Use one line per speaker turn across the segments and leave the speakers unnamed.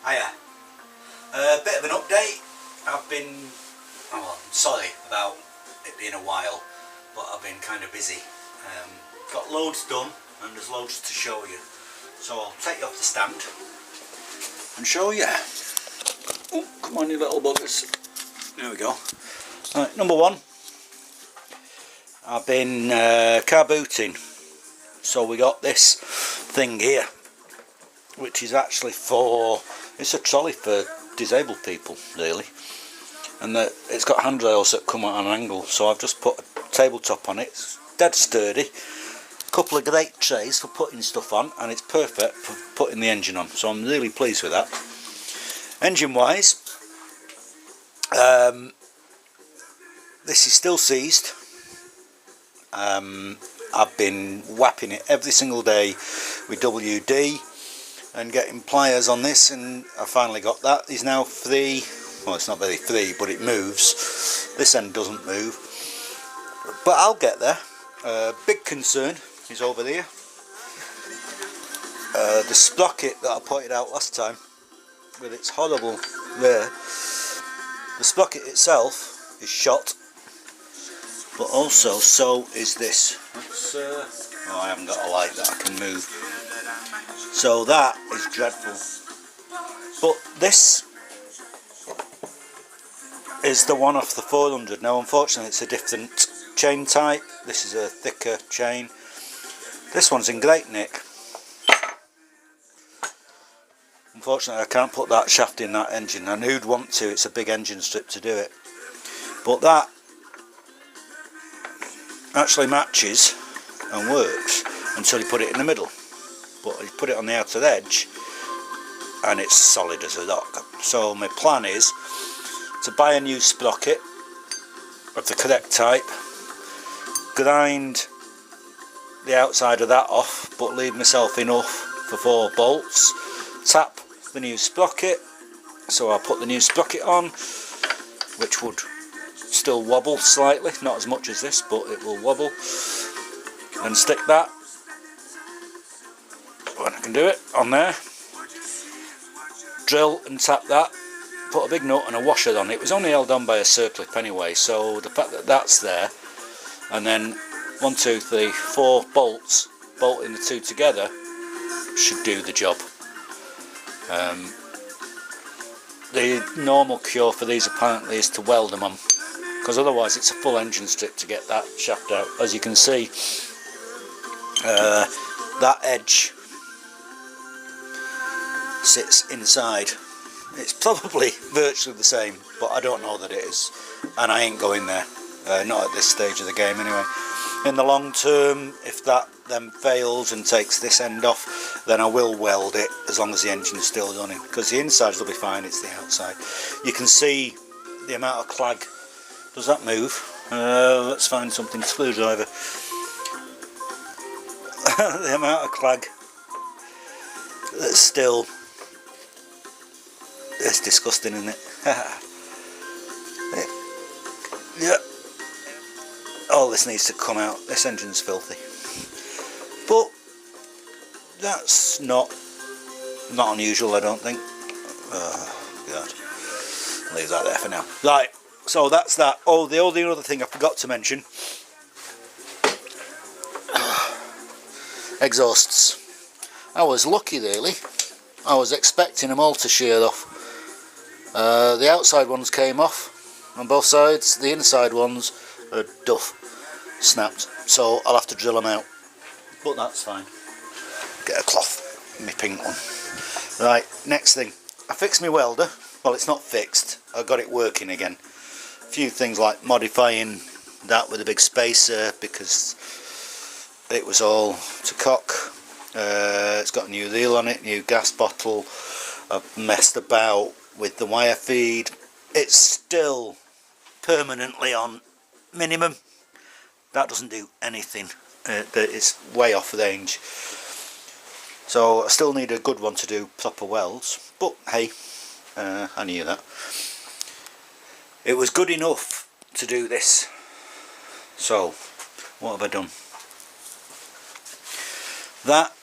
Hiya. A bit of an update. I've been, oh, I'm sorry about it being a while, but I've been kind of busy. Got loads done and there's loads to show you. So I'll take you off the stand and show you. Oh, come on you little buggers. There we go. Right, number one. I've been car booting. So we got this thing here, which is actually it's a trolley for disabled people really, and it's got handrails that come at an angle, so I've just put a tabletop on it. It's dead sturdy, a couple of grate trays for putting stuff on, and it's perfect for putting the engine on, so I'm really pleased with that. Engine wise, this is still seized. I've been whapping it every single day with WD and getting pliers on this, and I finally got that. It's now free. Well, it's not very free, but it moves. This end doesn't move, but I'll get there. Big concern is over there. The sprocket that I pointed out last time with its horrible there, the sprocket itself is shot, but also so is this. Oh, I haven't got a light that I can move, so that is dreadful. But this is the one off the 400. Now unfortunately it's a different chain type. This is a thicker chain. This one's in great nick. Unfortunately I can't put that shaft in that engine. I knew you'd want to, it's a big engine strip to do it. But that actually matches and works until you put it in the middle, but you put it on the outer edge and it's solid as a rock. So my plan is to buy a new sprocket of the correct type, grind the outside of that off, but leave myself enough for 4 bolts, tap the new sprocket, so I'll put the new sprocket on, which would still wobble slightly, not as much as this, but it will wobble, and stick that, when I can do it, on there, drill and tap that, put a big nut and a washer on it. It was only held on by a circlip anyway, so the fact that that's there, and then 1, 2, 3, 4 bolts, bolting the two together, should do the job. The normal cure for these apparently is to weld them on, because otherwise it's a full engine strip to get that shaft out. As you can see, that edge sits inside. It's probably virtually the same, but I don't know that it is, and I ain't going there, not at this stage of the game anyway. In the long term, if that then fails and takes this end off, then I will weld it as long as the engine is still running, because the insides will be fine, it's the outside. You can see the amount of clag. Does that move? Let's find something. Screwdriver. The amount of clag that's still, it's disgusting, isn't it? Yeah. All this needs to come out. This engine's filthy. But that's not unusual, I don't think. Oh God. Leave that there for now. Right. So that's that. Oh, the only other thing I forgot to mention. Exhausts. I was lucky really. I was expecting them all to shear off. The outside ones came off on both sides. The inside ones are duff, snapped. So I'll have to drill them out. But that's fine. Get a cloth. My pink one. Right, next thing. I fixed my welder. Well, it's not fixed. I got it working again. A few things like modifying that with a big spacer because it was all to cock. It's got a new reel on it, new gas bottle. I've messed about with the wire feed. It's still permanently on minimum. That doesn't do anything. It's way off range. So I still need a good one to do proper welds. But hey, I knew that. It was good enough to do this. So what have I done? That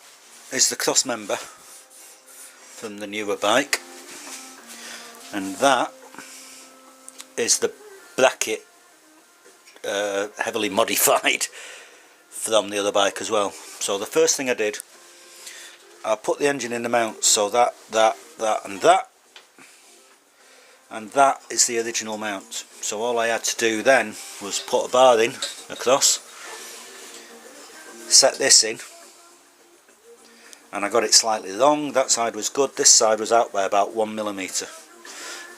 is the cross member from the newer bike. and that is the bracket, heavily modified from the other bike as well. So the first thing I did, I put the engine in the mount, so that and that is the original mount. So all I had to do then was put a bar in across, set this in, and I got it slightly long. That side was good, this side was out by about 1mm.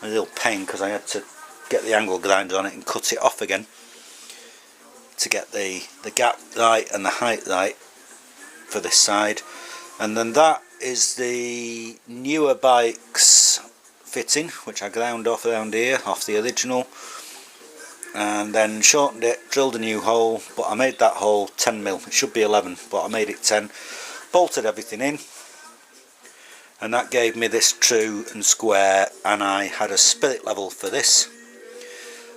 A little pain because I had to get the angle grinder on it and cut it off again to get the gap right and the height right for this side. And then that is the newer bike's fitting, which I ground off around here, off the original, and then shortened it, drilled a new hole, but I made that hole 10mm. It should be 11, but I made it 10. Bolted everything in, and that gave me this true and square, and I had a spirit level for this,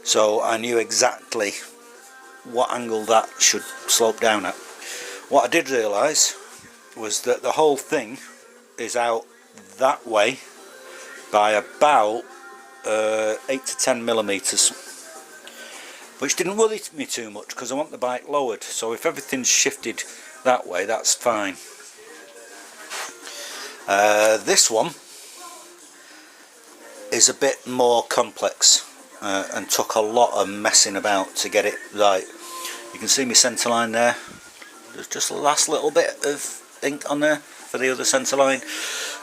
so I knew exactly what angle that should slope down at. What I did realise was that the whole thing is out that way by about 8 to 10mm, which didn't worry me too much because I want the bike lowered, so if everything's shifted that way, that's fine. This one is a bit more complex and took a lot of messing about to get it right. You can see my centre line there. There's just the last little bit of ink on there for the other centre line.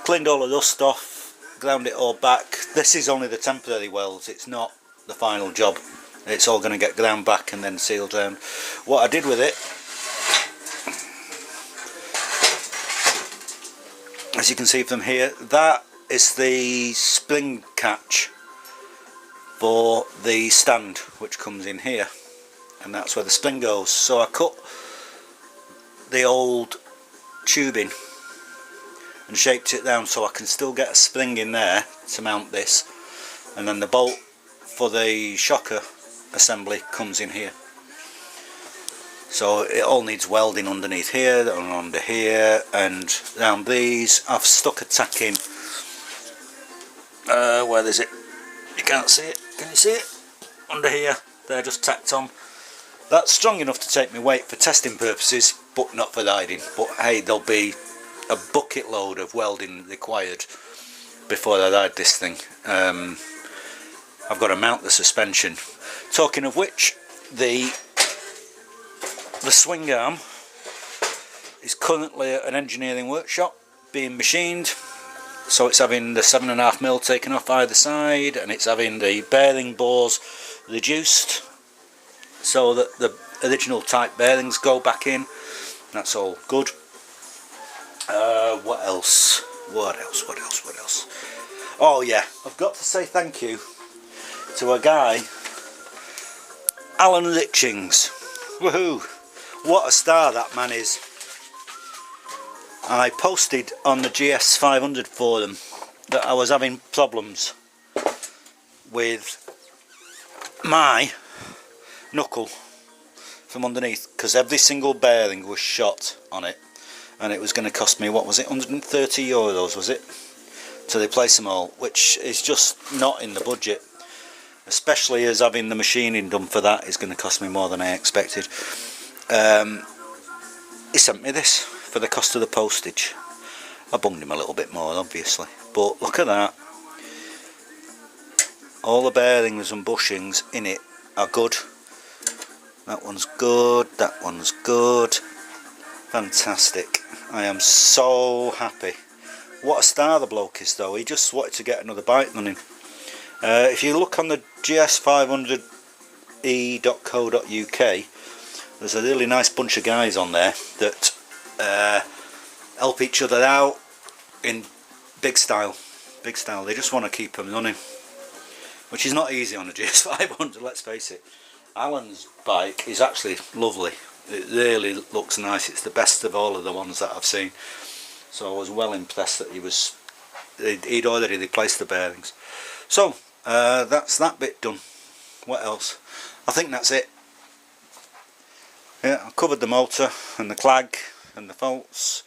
Cleaned all the dust off, ground it all back. This is only the temporary welds, it's not the final job. It's all going to get ground back and then sealed down. What I did with it, as you can see from here, that is the spring catch for the stand which comes in here, and that's where the spring goes. So I cut the old tubing and shaped it down so I can still get a spring in there to mount this, and then the bolt for the shocker assembly comes in here. So it all needs welding underneath here and under here and down these. I've stuck a tack in. Where is it? You can't see it. Can you see it? Under here. They're just tacked on. That's strong enough to take me weight for testing purposes, but not for riding. But hey, there'll be a bucket load of welding required before I ride this thing. I've got to mount the suspension. Talking of which, the swing arm is currently at an engineering workshop being machined, so it's having the 7.5mm taken off either side, and it's having the bearing bores reduced so that the original type bearings go back in. That's all good. What else? Oh yeah, I've got to say thank you to a guy, Alan Richings. Woohoo! What a star that man is. I posted on the GS500 forum that I was having problems with my knuckle from underneath because every single bearing was shot on it, and it was going to cost me, what was it, €130 was it, to replace them all, which is just not in the budget, especially as having the machining done for that is going to cost me more than I expected. He sent me this for the cost of the postage. I bunged him a little bit more obviously, but look at that. All the bearings and bushings in it are good. That one's good, that one's good. Fantastic. I am so happy. What a star the bloke is though. He just wanted to get another bike running. If you look on the gs500e.co.uk, there's a really nice bunch of guys on there that help each other out in big style. They just want to keep them running, which is not easy on a GS500, let's face it. Alan's bike is actually lovely. It really looks nice. It's the best of all of the ones that I've seen. So I was well impressed that he'd already replaced the bearings. So that's that bit done. What else? I think that's it. Yeah, I covered the motor and the clag and the faults.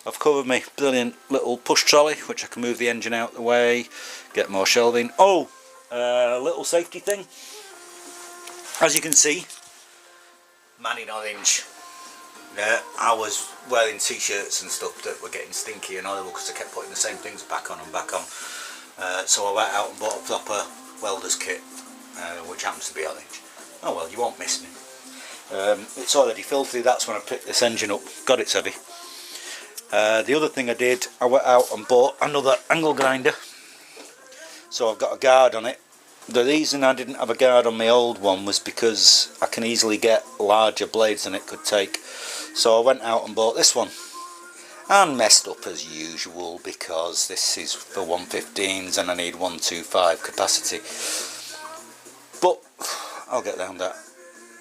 I've covered my brilliant little push trolley, which I can move the engine out the way, get more shelving. Oh, little safety thing. As you can see, man in orange. I was wearing t-shirts and stuff that were getting stinky and horrible because I kept putting the same things back on and back on. So I went out and bought a proper welder's kit, which happens to be orange. Oh well, you won't miss me. It's already filthy. That's when I picked this engine up. God, it's heavy. The other thing I did, I went out and bought another angle grinder. So I've got a guard on it. The reason I didn't have a guard on my old one was because I can easily get larger blades than it could take. So I went out and bought this one. And messed up as usual because this is for 115s and I need 125 capacity. But I'll get round that.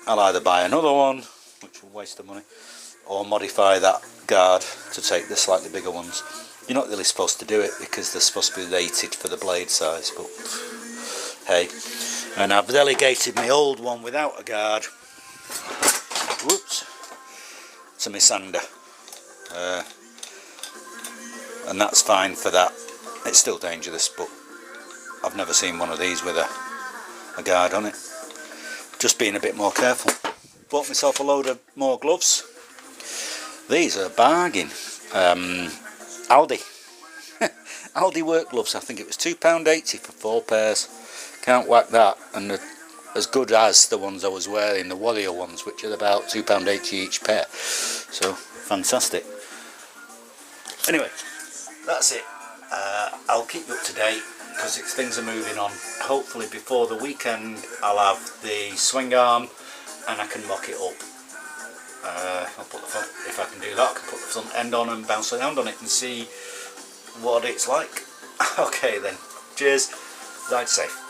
I'll either buy another one, which will waste the money, or modify that guard to take the slightly bigger ones. You're not really supposed to do it because they're supposed to be rated for the blade size, but hey. And I've relegated my old one without a guard, whoops, to my sander. And that's fine for that. It's still dangerous, but I've never seen one of these with a guard on it. Just being a bit more careful. Bought myself a load of more gloves. These are a bargain. Aldi. Aldi work gloves. I think it was £2.80 for 4 pairs. Can't whack that. And they're as good as the ones I was wearing, the Warrior ones, which are about £2.80 each pair. So fantastic. Anyway, that's it. I'll keep you up to date because things are moving on. Hopefully before the weekend I'll have the swing arm and I can mock it up. I'll put the front, if I can do that, I can put the front end on and bounce around on it and see what it's like. Okay then, cheers, ride safe.